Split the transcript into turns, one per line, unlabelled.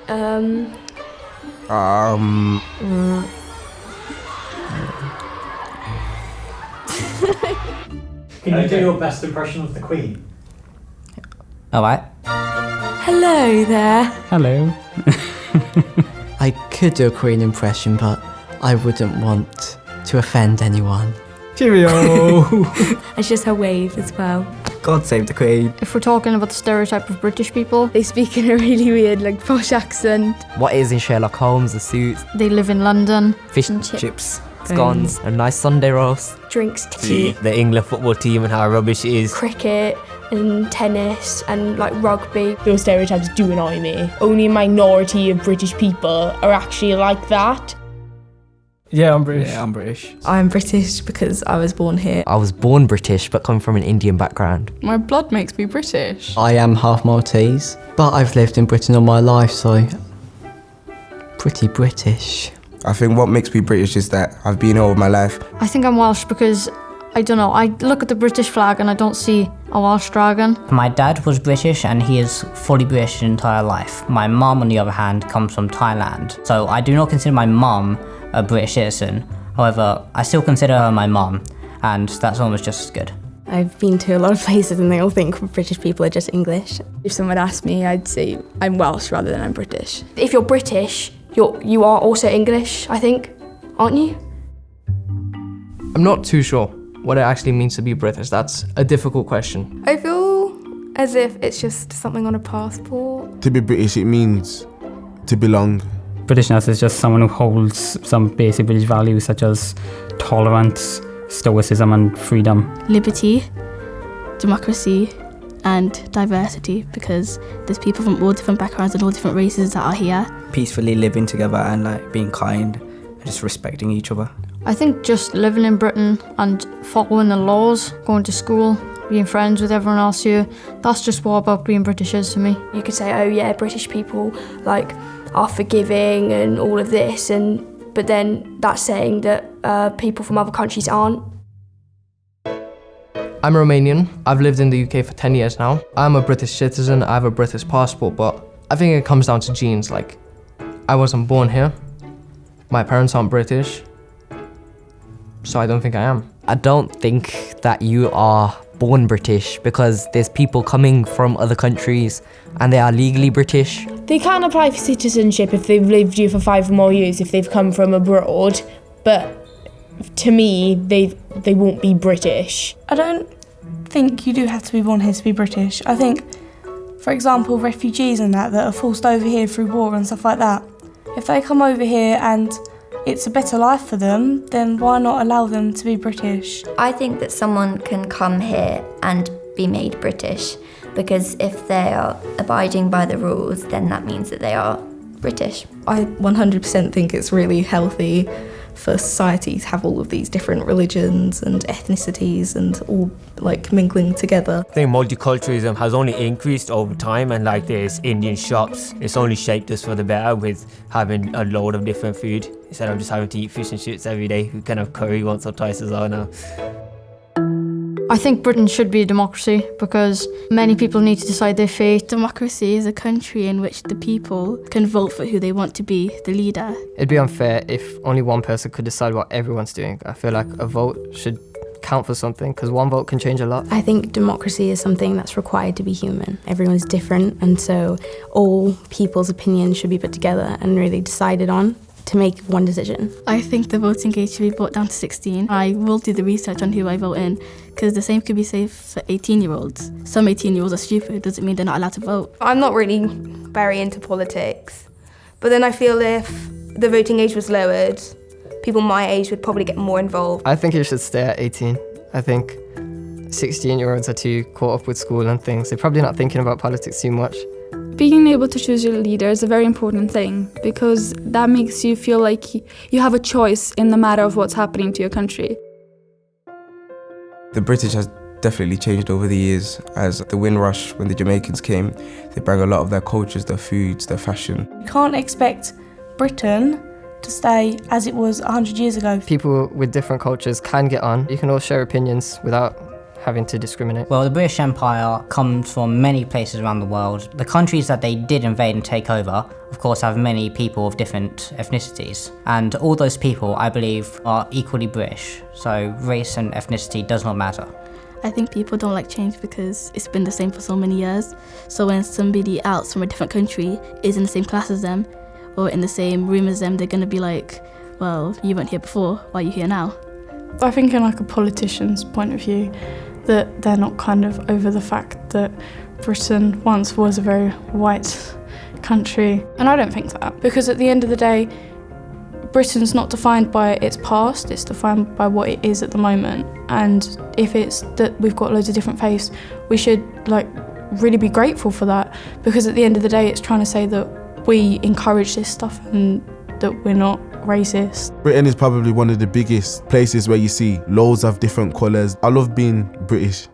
Can you do your best impression of the Queen?
Alright.
Hello there.
Hello.
I could do a Queen impression, but I wouldn't want to offend anyone.
Cheerio.
It's just her wave as well.
God save the Queen.
If we're talking about the stereotype of British people,
They speak in a really weird, like, posh accent.
What is in Sherlock Holmes? The suits,
they live in London.
fish and chips, scones, a nice Sunday roast.
Drinks tea,
The England football team and how rubbish it is.
cricket and tennis and, like, rugby.
Those stereotypes do annoy me. Only a minority of British people are actually like that.
Yeah, I'm British.
I'm British.
I'm British because I was born here.
I was born British but come from an Indian background.
My blood makes me British.
I am half Maltese, but I've lived in Britain all my life, so pretty British.
I think what makes me British is that I've been here all my life.
I think I'm Welsh because, I don't know, I look at the British flag and I don't see a Welsh dragon.
My dad was British and he is fully British his entire life. My mum, on the other hand, comes from Thailand. So I do not consider my mum a British citizen. However, I still consider her my mum, and that's almost just as good.
I've been to a lot of places and they all think British people are just English. If someone asked me, I'd say I'm Welsh rather than I'm British. If you're British, you are also English, I think, aren't you?
I'm not too sure what it actually means to be British. That's a difficult question.
I feel as if it's just something on a passport.
To be British, it means to belong.
Britishness is just someone who holds some basic British values such as tolerance, stoicism and freedom.
Liberty, democracy and diversity, because there's people from all different backgrounds and all different races that are here.
Peacefully living together and like being kind and just respecting each other.
I think just living in Britain and following the laws, going to school, being friends with everyone else here, that's just what about being British is to me.
You could say, oh yeah, British people like are forgiving and all of this, but then that's saying that people from other countries aren't.
I'm Romanian. I've lived in the UK for 10 years now. I'm a British citizen. I have a British passport, but I think it comes down to genes. Like, I wasn't born here. My parents aren't British, so I don't think I am.
I don't think that you are born British because there's people coming from other countries and they are legally British.
They can apply for citizenship if they've lived here for 5 or more years if they've come from abroad, but to me, they won't be British.
I don't think you do have to be born here to be British. I think, for example, refugees and that are forced over here through war and stuff like that, if they come over here and it's a better life for them, then why not allow them to be British?
I think that someone can come here and be made British, because if they are abiding by the rules, then that means that they are British.
I 100% think it's really healthy for society to have all of these different religions and ethnicities and all like mingling together.
I think multiculturalism has only increased over time, and like there's Indian shops, it's only shaped us for the better with having a load of different food instead of just having to eat fish and chips every day. We can have curry once or twice as well now.
I think Britain should be a democracy because many people need to decide their fate.
Democracy is a country in which the people can vote for who they want to be the leader.
It'd be unfair if only one person could decide what everyone's doing. I feel like a vote should count for something because one vote can change a lot.
I think democracy is something that's required to be human. Everyone's different, and so all people's opinions should be put together and really decided on to make one decision.
I think the voting age should be brought down to 16. I will do the research on who I vote in, because the same could be said for 18-year-olds. Some 18-year-olds are stupid, doesn't mean they're not allowed to vote.
I'm not really very into politics, but then I feel if the voting age was lowered, people my age would probably get more involved.
I think it should stay at 18. I think 16-year-olds are too caught up with school and things. They're probably not thinking about politics too much.
Being able to choose your leader is a very important thing because that makes you feel like you have a choice in the matter of what's happening to your country.
The British has definitely changed over the years. As the Windrush, when the Jamaicans came, they brought a lot of their cultures, their foods, their fashion.
You can't expect Britain to stay as it was 100 years ago.
People with different cultures can get on. You can all share opinions without
having to discriminate?
Well, the British Empire comes from many places around the world. The countries that they did invade and take over, of course, have many people of different ethnicities. And all those people, I believe, are equally British. So race and ethnicity does not matter.
I think people don't like change because it's been the same for so many years. So when somebody else from a different country is in the same class as them or in the same room as them, they're going to be like, well, you weren't here before, why are you here now?
I think in like a politician's point of view, that they're not kind of over the fact that Britain once was a very white country. And I don't think that, because at the end of the day, Britain's not defined by its past, it's defined by what it is at the moment. And if it's that we've got loads of different faiths, we should like really be grateful for that, because at the end of the day it's trying to say that we encourage this stuff and that we're not racist.
Britain is probably one of the biggest places where you see loads of different colours. I love being British.